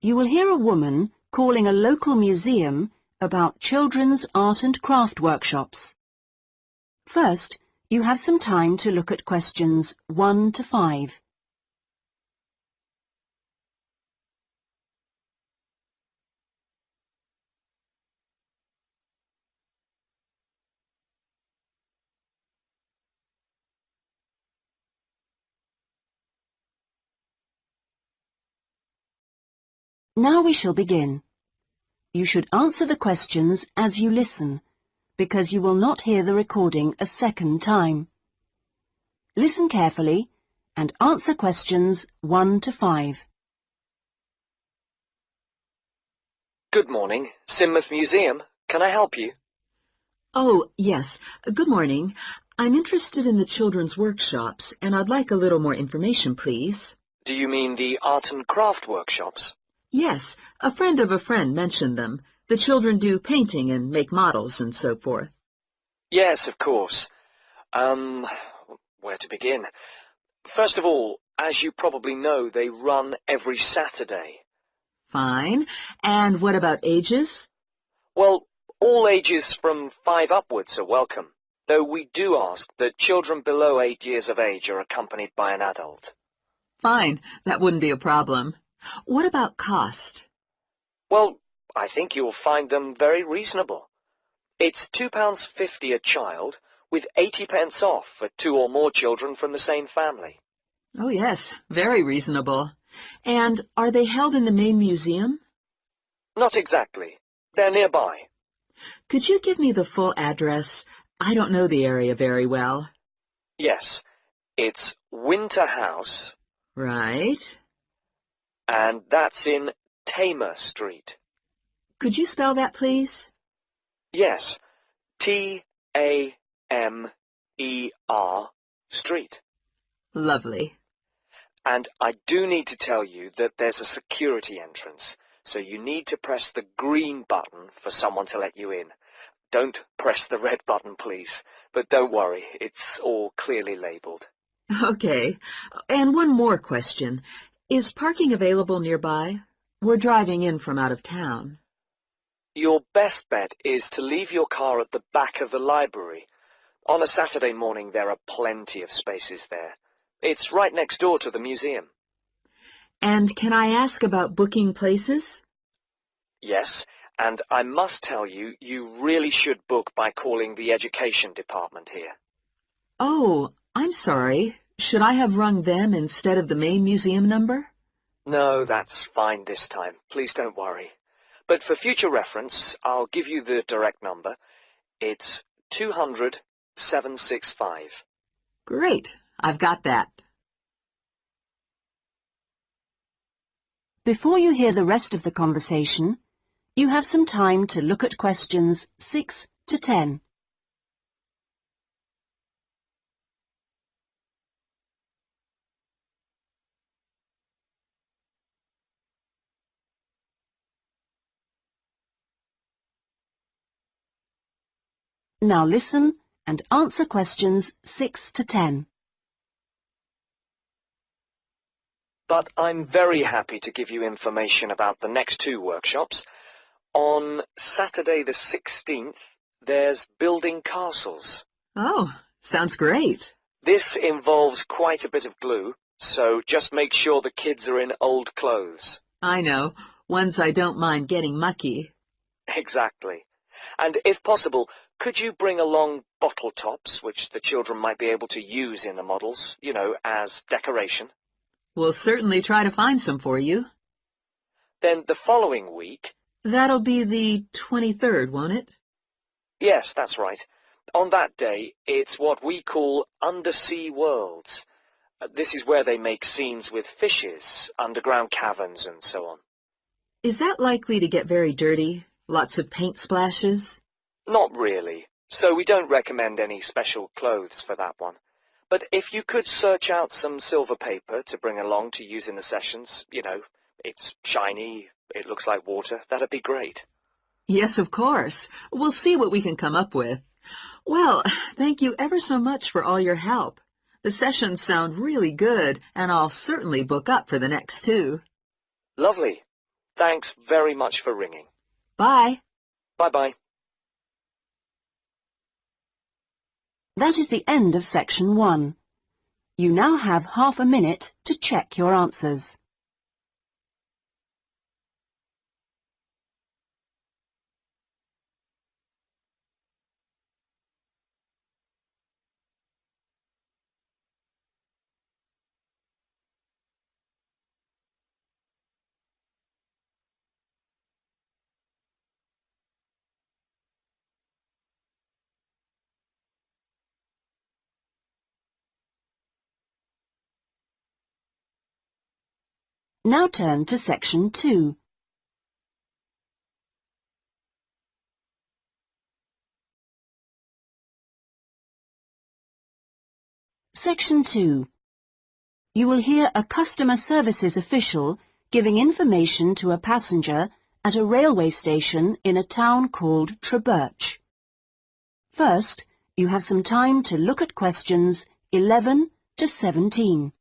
You will hear a woman calling a local museum about children's art and craft workshops. First, you have some time to look at questions 1 to 5. Now we shall begin. You should answer the questions as you listen, because you will not hear the recording a second time. Listen carefully and answer questions 1 to 5. Good morning, Sidmouth Museum. Can I help you? Oh, yes. Good morning. I'm interested in the children's workshops, and I'd like a little more information, please. Do you mean the art and craft workshops? Yes, a friend of a friend mentioned them. The children do painting and make models and so forth. Yes, of course. Where to begin? First of all, as you probably know, they run every Saturday. Fine. And what about ages? Well, all ages from 5 upwards are welcome, though we do ask that children below 8 years of age are accompanied by an adult. Fine. That wouldn't be a problem. What about cost? Well, I think you'll find them very reasonable. It's £2.50 a child, with 80 pence off for 2 or more children from the same family. Oh, yes. Very reasonable. And are they held in the main museum? Not exactly. They're nearby. Could you give me the full address? I don't know the area very well. Yes, it's Winter House. Right. And that's in Tamer Street. Could you spell that, please? Yes, Tamer Street. Lovely. And I do need to tell you that there's a security entrance, so you need to press the green button for someone to let you in. Don't press the red button, please. But don't worry, it's all clearly labelled. Okay. And one more question. Is parking available nearby? We're driving in from out of town. Your best bet is to leave your car at the back of the library. On a Saturday morning, there are plenty of spaces there. It's right next door to the museum. And can I ask about booking places? Yes, and I must tell you, you really should book by calling the education department here. Oh, I'm sorry. Should I have rung them instead of the main museum number? No, that's fine this time. Please don't worry. But for future reference, I'll give you the direct number. It's 200-765. Great. I've got that. Before you hear the rest of the conversation, you have some time to look at questions 6 to 10. Now listen and answer questions 6 to 10. But I'm very happy to give you information about the next 2 workshops. On Saturday the 16th, there's building castles. Oh, sounds great. This involves quite a bit of glue, so just make sure the kids are in old clothes. I know. Ones I don't mind getting mucky. Exactly. And if possible, could you bring along bottle tops, which the children might be able to use in the models, you know, as decoration? We'll certainly try to find some for you. Then the following week... That'll be the 23rd, won't it? Yes, that's right. On that day, it's what we call undersea worlds. This is where they make scenes with fishes, underground caverns, and so on. Is that likely to get very dirty? Lots of paint splashes? Not really, so we don't recommend any special clothes for that one. But if you could search out some silver paper to bring along to use in the sessions, you know, it's shiny, it looks like water, that'd be great. Yes, of course. We'll see what we can come up with. Well, thank you ever so much for all your help. The sessions sound really good, and I'll certainly book up for the next 2. Lovely. Thanks very much for ringing. Bye. Bye-bye. That is the end of section 1. You now have half a minute to check your answers. Now turn to section 2. Section 2. You will hear a customer services official giving information to a passenger at a railway station in a town called Trebirch. First, you have some time to look at questions 11 to 17.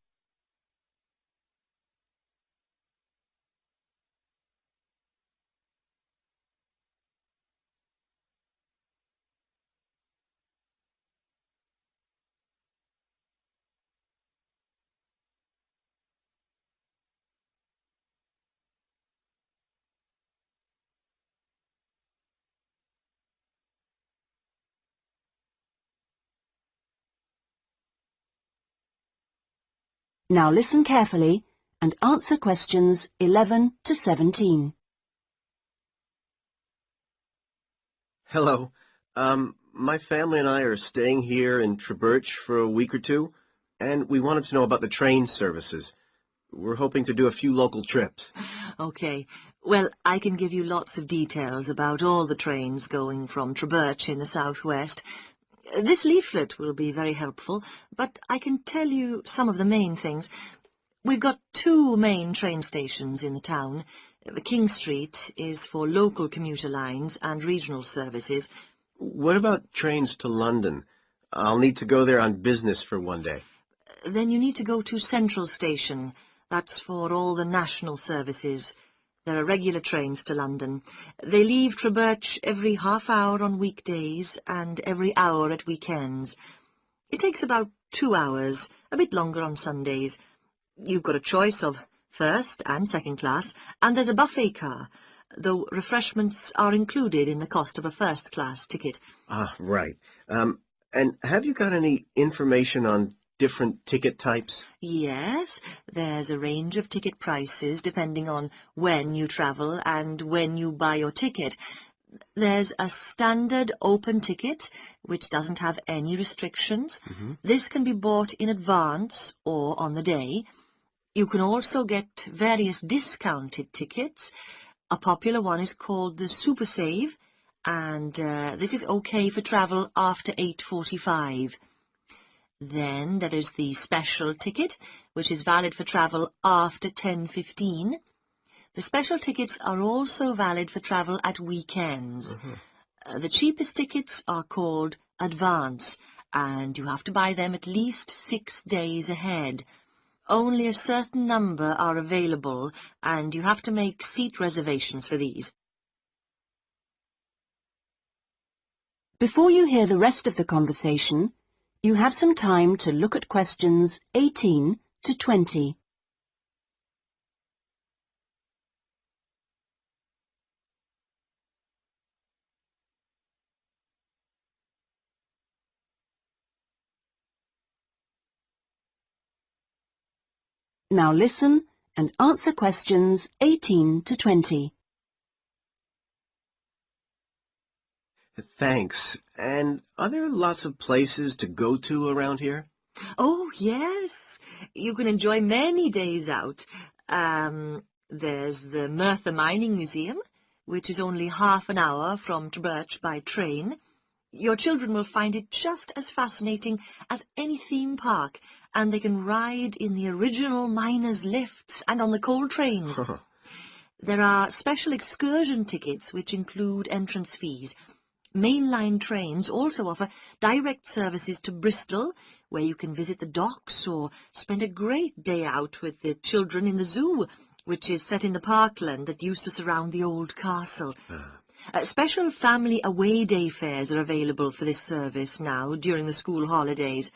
Now listen carefully and answer questions 11 to 17. Hello. My family and I are staying here in Trebirch for a week or two, and we wanted to know about the train services. We're hoping to do a few local trips. Okay. Well, I can give you lots of details about all the trains going from Trebirch in the southwest. This leaflet will be very helpful, but I can tell you some of the main things. We've got 2 main train stations in the town. King Street is for local commuter lines and regional services. What about trains to London? I'll need to go there on business for one day. Then you need to go to Central Station. That's for all the national services. There are regular trains to London. They leave Trebirch every half hour on weekdays and every hour at weekends. It takes about 2 hours, a bit longer on Sundays. You've got a choice of first and second class, and there's a buffet car, though refreshments are included in the cost of a first-class ticket. Ah, right. And have you got any information on different ticket types? Yes, there's a range of ticket prices depending on when you travel and when you buy your ticket. There's a standard open ticket, which doesn't have any restrictions. This can be bought in advance or on the day. You can also get various discounted tickets. A popular one is called the Super Save, and this is okay for travel after 8:45. Then there is the special ticket, which is valid for travel after 10:15. The special tickets are also valid for travel at weekends. The cheapest tickets are called advance, and you have to buy them at least 6 days ahead. Only a certain number are available, and you have to make seat reservations for these. Before you hear the rest of the conversation, you have some time to look at questions 18 to 20. Now listen and answer questions 18 to 20. Thanks. And are there lots of places to go to around here? Oh, yes. You can enjoy many days out. There's the Merthyr Mining Museum, which is only half an hour from Trebirch by train. Your children will find it just as fascinating as any theme park, and they can ride in the original miners' lifts and on the coal trains. There are special excursion tickets which include entrance fees. Mainline trains also offer direct services to Bristol, where you can visit the docks or spend a great day out with the children in the zoo, which is set in the parkland that used to surround the old castle. Ah. Special family away day fares are available for this service now during the school holidays.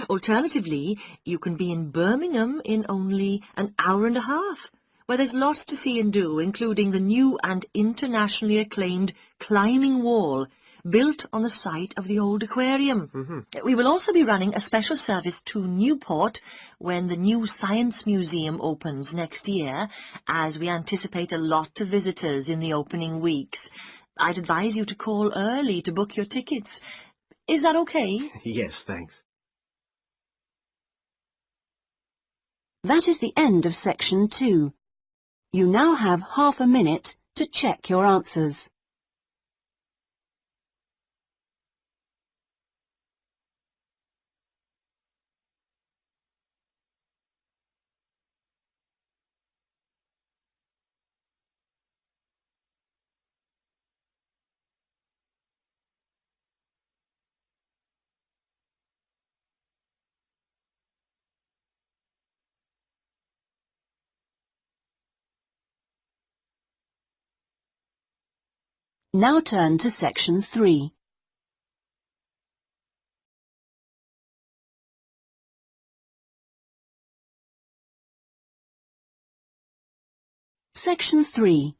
Alternatively, you can be in Birmingham in only an hour and a half, where there's lots to see and do, including the new and internationally acclaimed climbing wall built on the site of the old aquarium. We will also be running a special service to Newport when the new Science Museum opens next year, as we anticipate a lot of visitors in the opening weeks. I'd advise you to call early to book your tickets. Is that okay? Yes, thanks. That is the end of section 2. You now have half a minute to check your answers. Now turn to section 3. Section 3.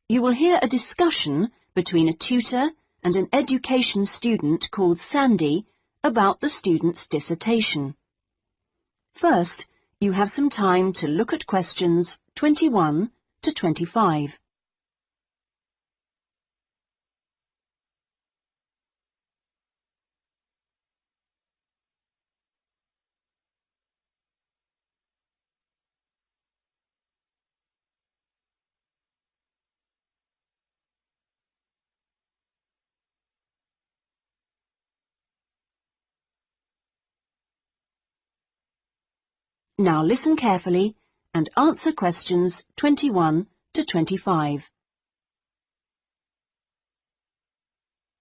You will hear a discussion between a tutor and an education student called Sandy about the student's dissertation. First, you have some time to look at questions 21 to 25. Now listen carefully and answer questions 21 to 25.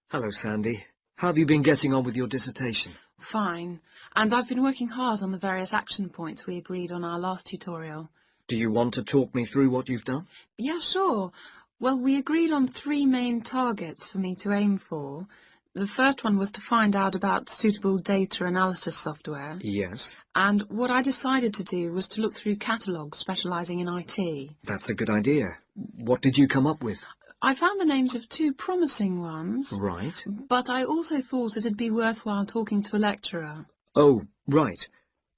Hello, Sandy. How have you been getting on with your dissertation? Fine, and I've been working hard on the various action points we agreed on our last tutorial. Do you want to talk me through what you've done? Yeah, sure. Well, we agreed on 3 main targets for me to aim for. The first one was to find out about suitable data analysis software. Yes. And what I decided to do was to look through catalogues specialising in IT. That's a good idea. What did you come up with? I found the names of 2 promising ones. Right. But I also thought it'd be worthwhile talking to a lecturer. Oh, right.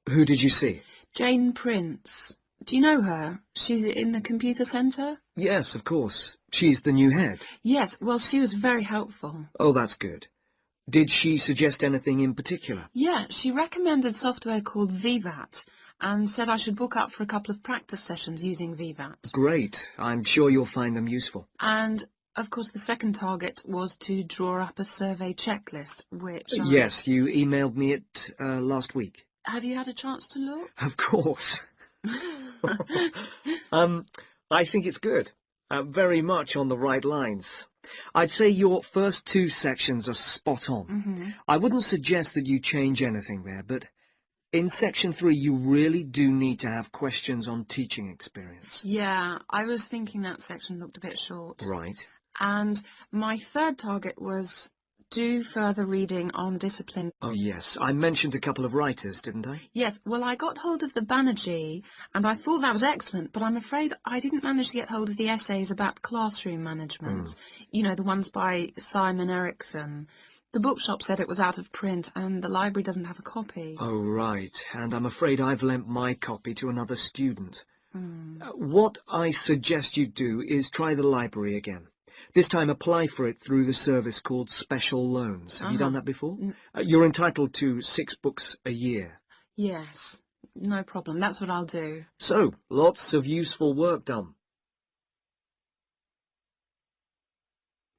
Who did you see? Jane Prince. Do you know her? She's in the computer centre? Yes, of course. She's the new head. Yes, well, she was very helpful. Oh, that's good. Did she suggest anything in particular? Yeah, she recommended software called VVAT and said I should book up for a couple of practice sessions using VVAT. Great. I'm sure you'll find them useful. And, of course, the second target was to draw up a survey checklist, which Yes, you emailed me it last week. Have you had a chance to look? Of course. I think it's good. Very much on the right lines. I'd say your first 2 sections are spot on. I wouldn't suggest that you change anything there, but in section 3 you really do need to have questions on teaching experience. Yeah, I was thinking that section looked a bit short. Right. And my third target was do further reading on discipline. Oh, yes. I mentioned a couple of writers, didn't I? Yes, well, I got hold of the Banerjee, and I thought that was excellent, but I'm afraid I didn't manage to get hold of the essays about classroom management. You know, the ones by Simon Erickson. The bookshop said it was out of print, and the library doesn't have a copy. Oh, right. And I'm afraid I've lent my copy to another student. What I suggest you do is try the library again. This time apply for it through the service called Special Loans. Have you done that before? You're entitled to 6 books a year. Yes, no problem. That's what I'll do. So, lots of useful work done.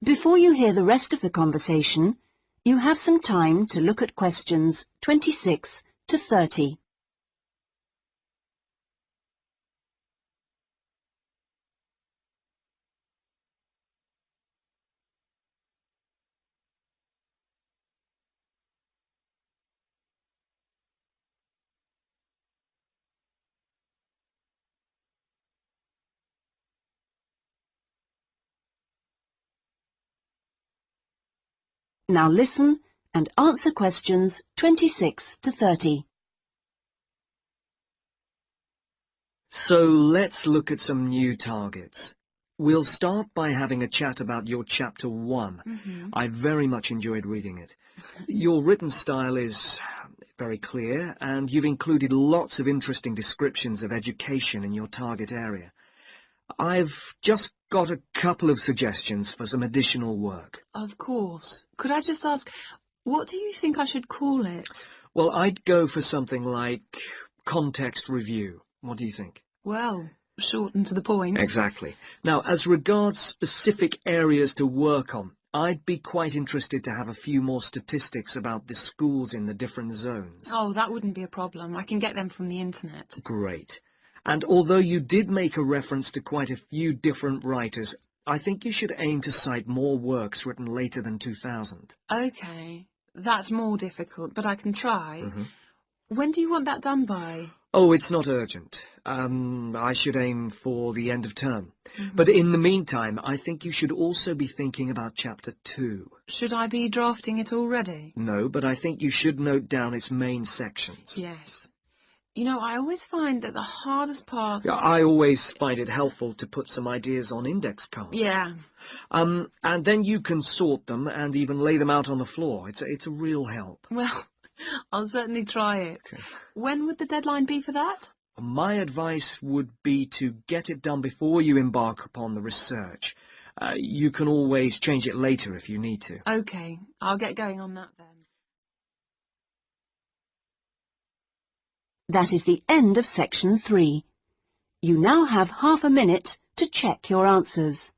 Before you hear the rest of the conversation, you have some time to look at questions 26 to 30. Now listen and answer questions 26 to 30. So let's look at some new targets. We'll start by having a chat about your Chapter 1. I very much enjoyed reading it. Your written style is very clear, and you've included lots of interesting descriptions of education in your target area. I've just got a couple of suggestions for some additional work. Of course. Could I just ask, what do you think I should call it? Well, I'd go for something like context review. What do you think? Well, short and to the point. Exactly. Now, as regards specific areas to work on, I'd be quite interested to have a few more statistics about the schools in the different zones. Oh, that wouldn't be a problem. I can get them from the internet. Great. And although you did make a reference to quite a few different writers, I think you should aim to cite more works written later than 2000. Okay. That's more difficult, but I can try. When do you want that done by? Oh, it's not urgent. I should aim for the end of term. But in the meantime, I think you should also be thinking about Chapter 2. Should I be drafting it already? No, but I think you should note down its main sections. Yes. You know, I always find that the hardest part... I always find it helpful to put some ideas on index cards. Yeah. And then you can sort them and even lay them out on the floor. It's a real help. Well, I'll certainly try it. Okay. When would the deadline be for that? My advice would be to get it done before you embark upon the research. You can always change it later if you need to. Okay, I'll get going on that then. That is the end of section 3. You now have half a minute to check your answers.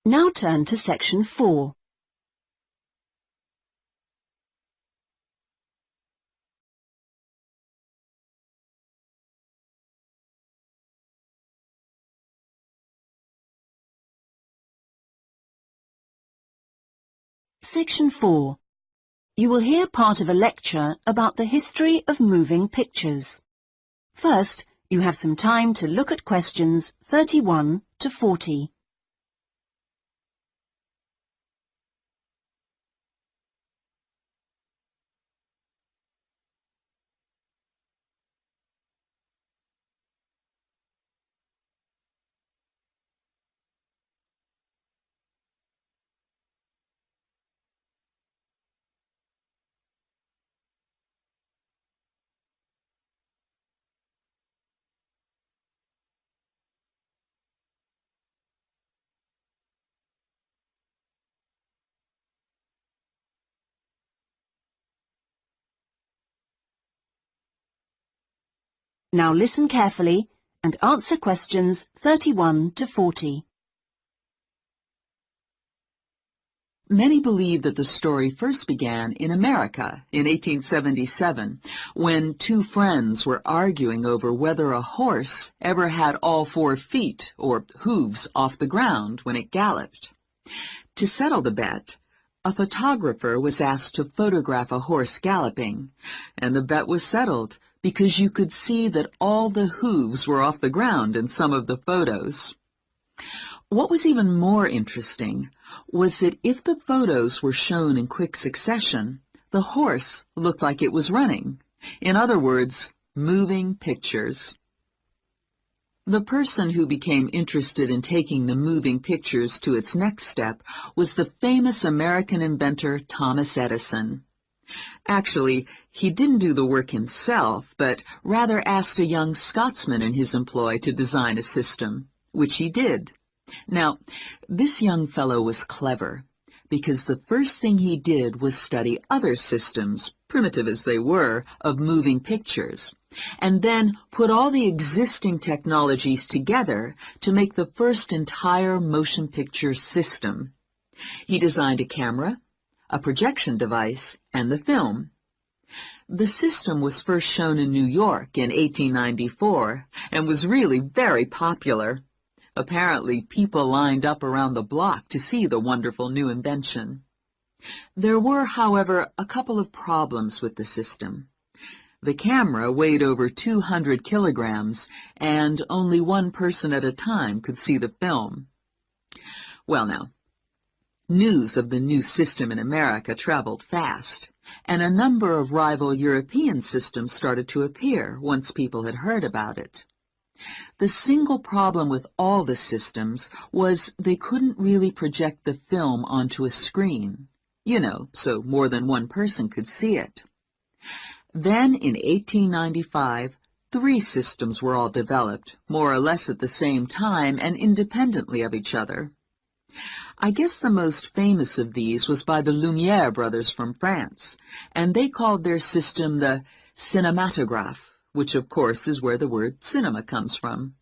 Now turn to section 4. Section 4. You will hear part of a lecture about the history of moving pictures. First, you have some time to look at questions 31 to 40. Now listen carefully and answer questions 31 to 40. Many believe that the story first began in America in 1877, when two friends were arguing over whether a horse ever had all 4 feet, or hooves, off the ground when it galloped. To settle the bet, a photographer was asked to photograph a horse galloping, and the bet was settled because you could see that all the hooves were off the ground in some of the photos. What was even more interesting was that if the photos were shown in quick succession, the horse looked like it was running. In other words, moving pictures. The person who became interested in taking the moving pictures to its next step was the famous American inventor Thomas Edison. Actually, he didn't do the work himself, but rather asked a young Scotsman in his employ to design a system, which he did. Now, this young fellow was clever, because the first thing he did was study other systems, primitive as they were, of moving pictures, and then put all the existing technologies together to make the first entire motion picture system. He designed a camera, a projection device, and the film. The system was first shown in New York in 1894 and was really very popular. Apparently, people lined up around the block to see the wonderful new invention. There were, however, a couple of problems with the system. The camera weighed over 200 kilograms, and only one person at a time could see the film. Well now, news of the new system in America traveled fast, and a number of rival European systems started to appear once people had heard about it. The single problem with all the systems was they couldn't really project the film onto a screen, so more than one person could see it. Then, in 1895, 3 systems were all developed, more or less at the same time and independently of each other. I guess the most famous of these was by the Lumière brothers from France, and they called their system the cinematograph, which of course is where the word cinema comes from.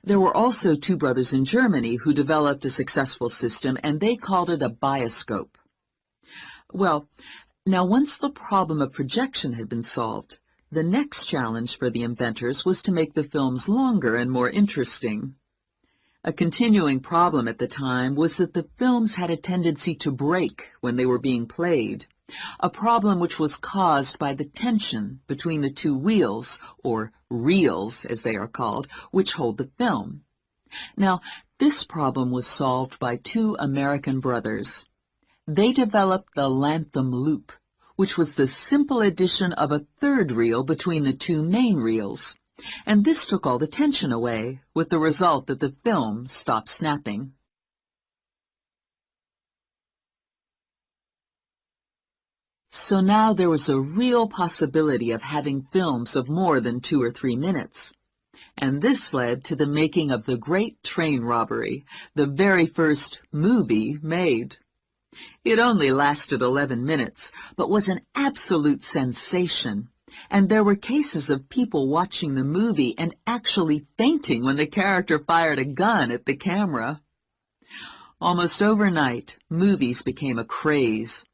There were also 2 brothers in Germany who developed a successful system, and they called it a bioscope. Well, now once the problem of projection had been solved, the next challenge for the inventors was to make the films longer and more interesting. A continuing problem at the time was that the films had a tendency to break when they were being played, a problem which was caused by the tension between the 2 wheels, or reels as they are called, which hold the film. Now, this problem was solved by 2 American brothers. They developed the Lantham loop, which was the simple addition of a 3rd reel between the 2 main reels, and this took all the tension away, with the result that the film stopped snapping. So now there was a real possibility of having films of more than 2 or 3 minutes. And this led to the making of the Great Train Robbery, the very first movie made. It only lasted 11 minutes, but was an absolute sensation, and there were cases of people watching the movie and actually fainting when the character fired a gun at the camera. Almost overnight, movies became a craze,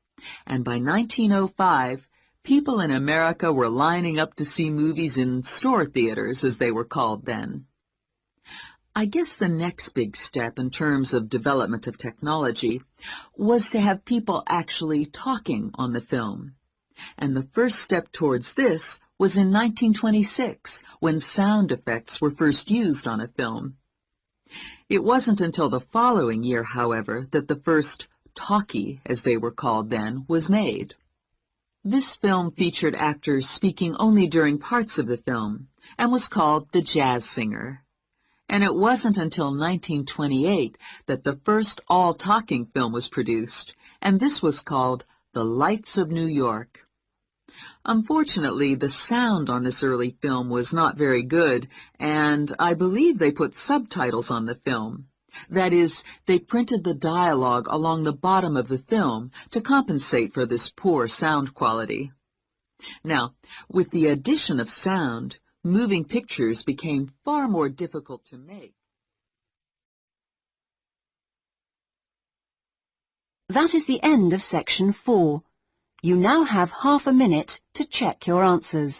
and by 1905, people in America were lining up to see movies in store theaters, as they were called then. I guess the next big step in terms of development of technology was to have people actually talking on the film. And the first step towards this was in 1926, when sound effects were first used on a film. It wasn't until the following year, however, that the first talkie, as they were called then, was made. This film featured actors speaking only during parts of the film, and was called The Jazz Singer. And it wasn't until 1928 that the first all-talking film was produced, and this was called The Lights of New York. Unfortunately, the sound on this early film was not very good, and I believe they put subtitles on the film. That is, they printed the dialogue along the bottom of the film to compensate for this poor sound quality. Now, with the addition of sound, moving pictures became far more difficult to make. That is the end of section 4. You now have half a minute to check your answers.